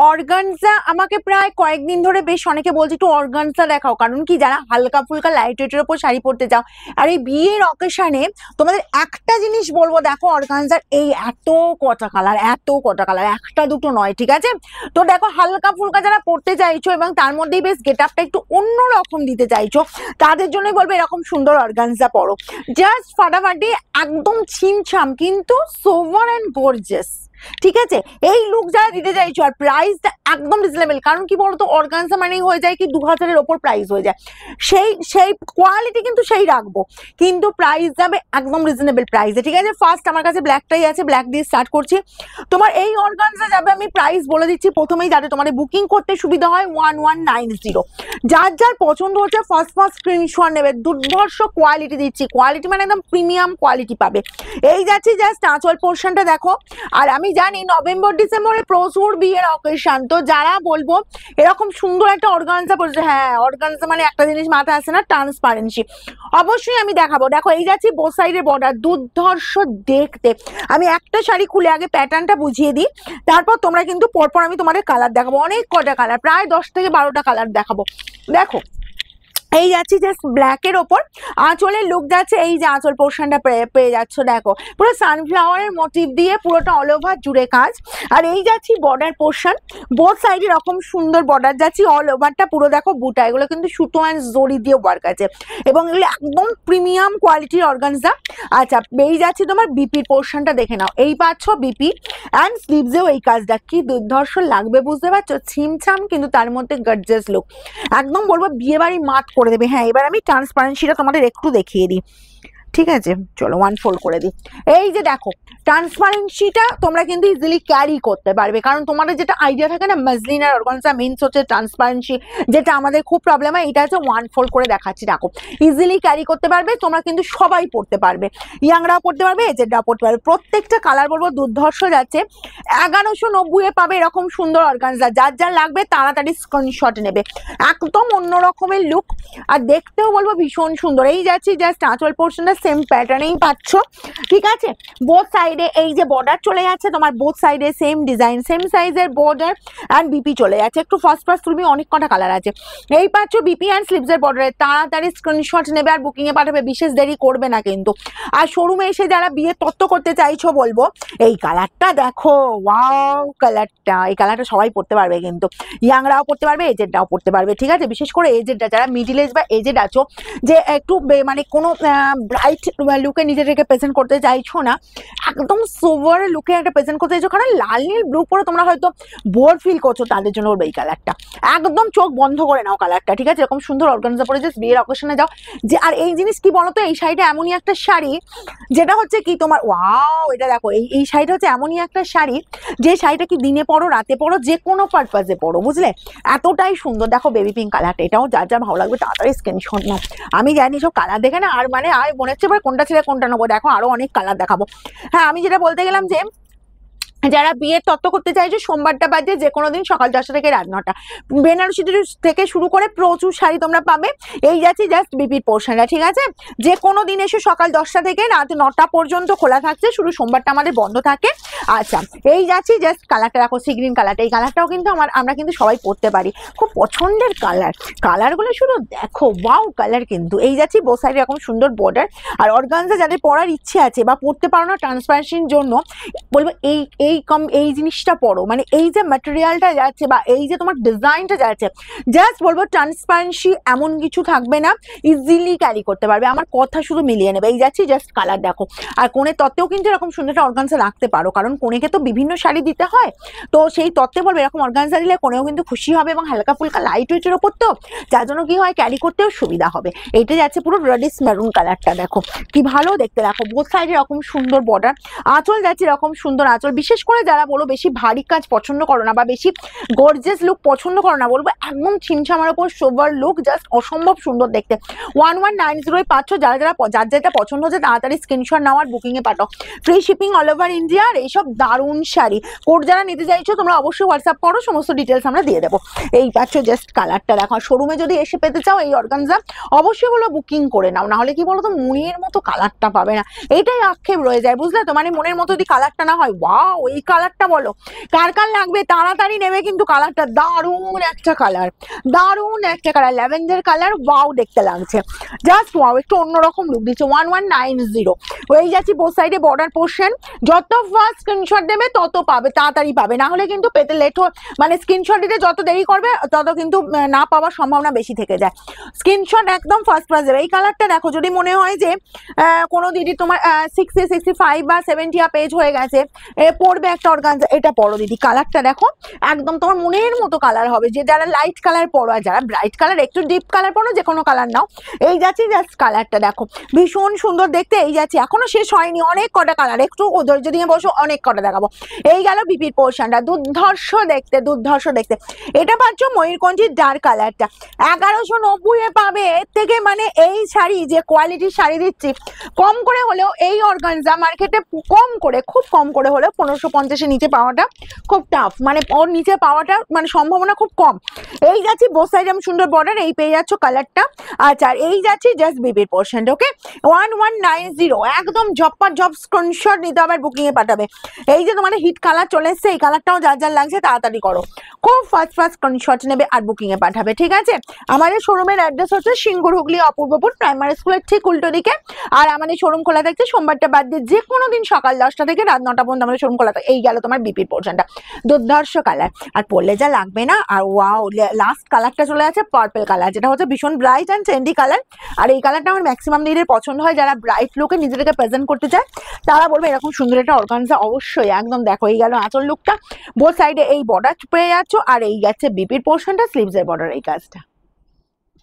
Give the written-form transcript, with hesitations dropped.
Organza আমাকে প্রায় কয়েকদিন ধরে বেশ অনেকে বলছে একটু অর্গানজা দেখাও, কারণ কি যারা হালকা ফুলকা লাইট ওয়েটের ওপর শাড়ি পরতে চাও আর এই বিয়ের অকেশনে তোমাদের একটা জিনিস বলবো, দেখো অর্গানজার এই এত কটা কালার, একটা দুটো নয়, ঠিক আছে? তো দেখো হালকা ফুলকা যারা পরতে চাইছো এবং তার মধ্যেই বেশ গেট আপটা একটু অন্যরকম দিতে চাইছো, তাদের জন্যই বলবো এরকম সুন্দর অর্গানজা পরো, জাস্ট ফাটাফাটি একদম ছিমছাম কিন্তু সোভার অ্যান্ড গর্জিয়াস, ঠিক আছে? এই লুক যারা দিতে চাইছো আর প্রাইসটা একদম রিজনেবল, কারণ কি বলতো অর্গানজা মানেই হয়ে যায় কি 2000-এর ওপর প্রাইস হয়ে যায়, সেই কোয়ালিটি কিন্তু সেই রাখবো, কিন্তু প্রাইস যাবে একদম রিজনেবল প্রাইসে, ঠিক আছে? ফার্স্ট আমার কাছে ব্ল্যাকটাই আছে, ব্ল্যাক দিয়ে স্টার্ট করছি। তোমার এই অর্গানজা যাবে, আমি প্রাইস বলে দিচ্ছি প্রথমেই যাতে তোমাদের বুকিং করতে সুবিধা হয়, 1190। যার যার পছন্দ হচ্ছে ফার্স্ট স্ক্রিনশট নেবে, দুর্ধর্ষ কোয়ালিটি দিচ্ছি, কোয়ালিটি মানে একদম প্রিমিয়াম কোয়ালিটি পাবে। এই যাচ্ছি জাস্ট আঁচল পোর্শনটা দেখো, আর আমি জানি নভেম্বর ডিসেম্বরে প্রচুর বিয়ের অকেশন, তো যারা বলবো এরকম সুন্দর একটা অর্গানজা পড়ছে, হ্যাঁ অর্গানজা মানে একটা জিনিস মাথায় আসে না, ট্রান্সপারেন্সি, অবশ্যই আমি দেখাবো। দেখো এই যাচ্ছি বোথ সাইডের বর্ডার, দুর্ধর্ষ দেখতে। আমি একটা শাড়ি খুলে আগে প্যাটার্নটা বুঝিয়ে দিই, তারপর তোমরা কিন্তু পরপর আমি তোমাদের কালার দেখাবো, অনেক কটা কালার, প্রায় 10 থেকে 12টা কালার দেখাবো। দেখো এই যাচ্ছি জাস্ট ব্ল্যাকের ওপর, আঁচলের লুক যাচ্ছে, এই যে আঁচল পোর্শনটা পেয়ে যাচ্ছ, দেখো পুরো সানফ্লাওয়ারের মোটিভ দিয়ে পুরোটা অল ওভার জুড়ে কাজ। আর এই যাচ্ছি বর্ডার পোর্শন, বোথ সাইডে এরকম সুন্দর বর্ডার যাচ্ছি, অল ওভারটা পুরো দেখো বুটা, এগুলো কিন্তু সুতো অ্যান্ড জরি দিয়ে ওয়ার্ক আছে এবং এগুলো একদম প্রিমিয়াম কোয়ালিটির অর্গানজা। আচ্ছা এই যাচ্ছি তোমার বিপির পোর্শনটা দেখে নাও, এই পাচ্ছ বিপি অ্যান্ড স্লিভসেও এই কাজটা কি দুর্ধর্ষ লাগবে, বুঝতে পারছো? ছিমছাম কিন্তু তার মধ্যে গর্জিয়াস লুক, একদম বলবো বিয়ে বাড়ি মাঠ করে দেবে। হ্যাঁ এবার আমি ট্রান্সপারেন্সিটা তোমাদের একটু দেখিয়ে দিই, ঠিক আছে? চলো ওয়ান ফোল্ড করে দিই। এই যে দেখো ট্রান্সপারেন্সিটা তোমরা কিন্তু ইজিলি ক্যারি করতে পারবে, কারণ তোমাদের যেটা আইডিয়া থাকে না মাসলিন আর অর্গানজা মেইনস হচ্ছে ট্রান্সপারেন্সি, যেটা আমাদের খুব প্রবলেম হয়, এটা হচ্ছে ওয়ান ফোল্ড করে দেখাচ্ছি, দেখো ইজিলি ক্যারি করতে পারবে, তোমরা কিন্তু সবাই পড়তে পারবে, ইয়াংরাও পড়তে পারবে, এজেডরাও পড়তে পারবে, প্রত্যেকটা কালার বলবো দুর্ধর্ষ যাচ্ছে। 1190 পাবে এরকম সুন্দর অর্গানজা, যার যার লাগবে তাড়াতাড়ি স্ক্রিনশট নেবে, একদম অন্য রকমের লুক আর দেখতেও বলবো ভীষণ সুন্দর। এই যাচ্ছি জাস্ট আঁচল পোর্শনটা সেম প্যাটার্নেই পাচ্ছ, ঠিক আছে? বোথ সাইডে এই যে বর্ডার চলে যাচ্ছে তোমার, বোথ সাইডে সেম ডিজাইন সেম সাইজের বর্ডার অ্যান্ড বিপি চলে যাচ্ছে, একটু ফার্স্ট তুমি অনেক কটা কালার আছে, এই পাচ্ছ বিপি অ্যান্ড স্লিভসের বর্ডারে, তাড়াতাড়ি স্ক্রিনশট নেবে আর বুকিং এ পাঠাবে, বিশেষ দেরি করবে না কিন্তু। আর শোরুমে এসে যারা বিয়ে তত্ত্ব করতে চাইছো বলবো এই কালারটা দেখো, ওয়াও কালারটা, এই কালারটা সবাই পড়তে পারবে, কিন্তু ইয়াংরাও পড়তে পারবে, এজেডরাও পড়তে পারবে, ঠিক আছে? বিশেষ করে এজেডরা, যারা মিডিল এজ বা এজেড আছো, যে একটু মানে কোনো ব্রাইট লুকে নিজেদেরকে প্রেজেন্ট করতে চাইছো না, একদম সোভার লুকে একটা প্রেজেন্ট করতে চাইছো, কারণ লাল নীল ব্লু পরে তোমরা হয়তো বোর ফিল করছো, তাদের জন্য এই কালারটা একদম চোখ বন্ধ করে নাও কালারটা, ঠিক আছে? এরকম সুন্দর অর্গানজা পরে জাস্ট বিয়ের অকেশনে যাও যে। আর এই জিনিস কি বলতো, এই শাড়িটা এমনই একটা শাড়ি যেটা হচ্ছে কি তোমার, ওয়াও এটা দেখো, এই শাড়িটা হচ্ছে এমনই একটা শাড়ি যে শাড়িটা কি দিনে পরো রাতে পরো যে কোনো পারপাসে পরো, বুঝলে? এতটাই সুন্দর। দেখো বেবি পিঙ্ক কালারটা, এটাও যার যার ভালো লাগবে তাড়াতাড়ি স্ক্রিনশট নাও। আমি জানি সব কালার দেখে না আর মানে আর মনে হচ্ছে কোনটা ছেড়ে কোনটা নেবো, দেখো আরো অনেক কালার দেখাবো। হ্যাঁ আমি যেটা বলতে গেলাম যে যারা বিয়ের তত্ত্ব করতে চাইছে, সোমবারটা বাজে যে কোনো দিন সকাল 10টা থেকে রাত 9টা, বেনারসি থেকে শুরু করে প্রচুর শাড়ি তোমরা পাবে। এই যাচ্ছি জাস্ট বিপির পোর্শনটা, ঠিক আছে? যে কোনো দিন এসে সকাল 10টা থেকে রাত 9টা পর্যন্ত খোলা থাকছে, শুধু সোমবারটা আমাদের বন্ধ থাকে। আচ্ছা এই যাচ্ছি জাস্ট কালারটা দেখো, সি গ্রিন কালারটা, এই কালারটাও কিন্তু আমরা কিন্তু সবাই পরতে পারি, খুব পছন্দের কালার, কালারগুলো শুধু দেখো ওয়াও কালার। কিন্তু এই যাচ্ছি বোথ সাইডে এরকম সুন্দর বর্ডার, আর অর্গানজা যাদের পরার ইচ্ছে আছে বা পরতে পারো না ট্রান্সপারেন্সির জন্য, বলবো এই জিনিসটা পড়ো, মানে এই যে ম্যাটেরিয়ালটা যাচ্ছে বা এই যে তোমার ডিজাইনটা যাচ্ছে, জাস্ট বলবো ট্রান্সপারেন্সি এমন কিছু থাকবে না, ইজিলি ক্যারি করতে পারবে, আমার কথা শুধু মিলিয়ে নেবে। এই যাচ্ছি জাস্ট কালার দেখো। আর কোণের তত্ত্বেও কিন্তু এরকম সুন্দর একটা অর্গানজা রাখতে পারো, কারণ কোণেকে তো বিভিন্ন শাড়ি দিতে হয়, তো সেই তত্ত্বে বলবে এরকম অর্গানজা দিলে কোণেও কিন্তু খুশি হবে এবং হালকা ফুলকা লাইট ওয়েটের ওপর, তো যার জন্য কি হয় ক্যারি করতেও সুবিধা হবে। এইটা যাচ্ছে পুরো রেডিশ মেরুন কালারটা, দেখো কি ভালো দেখতে, দেখো বোথ সাইডে এরকম সুন্দর বর্ডার, আঁচল যাচ্ছে এরকম সুন্দর আঁচল। বিশেষ করে যারা বলো বেশি ভারী কাজ পছন্দ করো না বা বেশি গর্জিয়াস লুক পছন্দ করো না, বলবো একদম ছিমছামার উপর সোভার লুক, জাস্ট অসম্ভব সুন্দর দেখতে। 1190 পাচ্ছ, যারা যার যেটা পছন্দ হচ্ছে তাড়াতাড়ি স্ক্রিনশট নাও আর বুকিং এ পাঠাও, free shipping all over India. আর এইসব দারুণ শাড়ি কোড যারা নিতে চাইছো তোমরা অবশ্যই হোয়াটসঅ্যাপ করো, সমস্ত ডিটেলস আমরা দিয়ে দেবো। এই পাচ্ছ জাস্ট কালারটা দেখো, শোরুমে যদি এসে পেতে চাও এই অর্গানজা অবশ্যই বলো বুকিং করে নাও, না হলে কি বলো তো মুড়ির মতো কালারটা পাবে না, এইটাই আক্ষেপ রয়ে যায়, বুঝলে তো? মানে মনের মতো যদি কালারটা না হয়, ওয়াও এই কালারটা বলো কার কার লাগবে, তাড়াতাড়ি নেবে কিন্তু কালারটা দারুণ একটা কালার, দারুণ একটা কালার, ল্যাভেন্ডার কালার, ওয়াও দেখতে লাগছে, জাস্ট ওয়াও, একটু অন্যরকম লুক দিচ্ছে। 1190 হয়ে যাচ্ছি বোথ সাইডে বর্ডার পোর্শন। যত ফার্স্ট স্ক্রিনশট দেবে তত পাবে, তাড়াতাড়ি পাবে, না হলে কিন্তু পেতে লেট মানে স্ক্রিনশট দিতে যত দেরি করবে তত কিন্তু না পাওয়ার সম্ভাবনা বেশি থেকে যায়। স্ক্রিনশট একদম ফার্স্ট ক্লাস দেবে। এই কালারটা দেখো, যদি মনে হয় যে কোনো দিদি তোমার 60, 65 বা 70 পেজ হয়ে গেছে, পড়বে একটা অর্গানজা, এটা পড়ো দিদি, কালারটা দেখো একদম তোমার মনের মতো কালার হবে। যে যারা লাইট কালার পড়ো আর যারা ব্রাইট কালার একটু ডিপ কালার পড়ো, যে কোনো কালার নাও। এই যাচ্ছি জাস্ট কালারটা দেখো ভীষণ সুন্দর দেখতে। এই যাচ্ছি এখনো শেষ হয়নি, অনেক কটা কালার, একটু ধৈর্য দিয়ে বসো, অনেক কটা দেখাবো। এই গেল বিপির পোর্শনটা, দুর্ধর্ষ দেখতে, দুর্ধর্ষ দেখতে। এটা পাচ্ছ ময়ূরকণ্ঠীর ডার্ক কালারটা 1190 পাবে। এর থেকে মানে এই শাড়ি যে কোয়ালিটির শাড়ি দিচ্ছি, কম করে হলেও এই অর্গানজা মার্কেটে কম করে, খুব কম করে হলেও 1550 নিচে পাওয়াটা খুব টাফ, মানে ওর নিচে পাওয়াটা মানে সম্ভাবনা খুব কম। এই যাচ্ছি বোথ সাইড আমি সুন্দর বর্ডার, এই পেয়ে যাচ্ছ কালারটা। আচ্ছা, আর এই যাচ্ছি জাস্ট বিপির পোর্শন। ওকে, 1190 একদম ঝপ্পার ঝপ স্ক্রিনশট নিতে হবে, বুকিং এ পাঠাবে। এই যে তোমাদের হিট কালার চলে এসছে, এই কালারটাও যার যার লাগছে তাড়াতাড়ি করো, খুব ফার্স্ট স্ক্রিনশট নেবে আর বুকিং এ পাঠাবে, ঠিক আছে। আমাদের শোরুমের অ্যাড্রেস হচ্ছে সিঙ্গুর, হুগলি, অপূর্বপুর প্রাইমারি স্কুলের ঠিক উল্টো দিকে। আর আমাদের শোরুম খোলা থাকছে সোমবারটা বাদ দিয়ে যে কোনো দিন সকাল 10টা থেকে রাত 9টা পর্যন্ত আমাদের শোরুম খোলা থাকে। এই গেল তোমার বিপির পোর্শনটা, দুর্ধর্ষ কালার, আর পরলে যা লাগবে না। আর ওয়াও, লাস্ট কালারটা চলে আছে পার্পল কালার, যেটা হচ্ছে ভীষণ ব্রাইট অ্যান্ড ট্রেন্ডি কালার। আর এই কালারটা আমার ম্যাক্সিমাম দিনের পছন্দ হয়, যারা ব্রাইট লুকে নিজেদেরকে প্রেজেন্ট করতে চায় তারা বলবে এরকম সুন্দর একটা অর্গানজা অবশ্যই। একদম দেখো, এই গেল আঁচল লুকটা, বোথ সাইডে এই বর্ডার পেয়ে যাচ্ছ, আর এই যাচ্ছে বিপির পোর্শনটা, স্লিভসের বর্ডার এই কাজটা।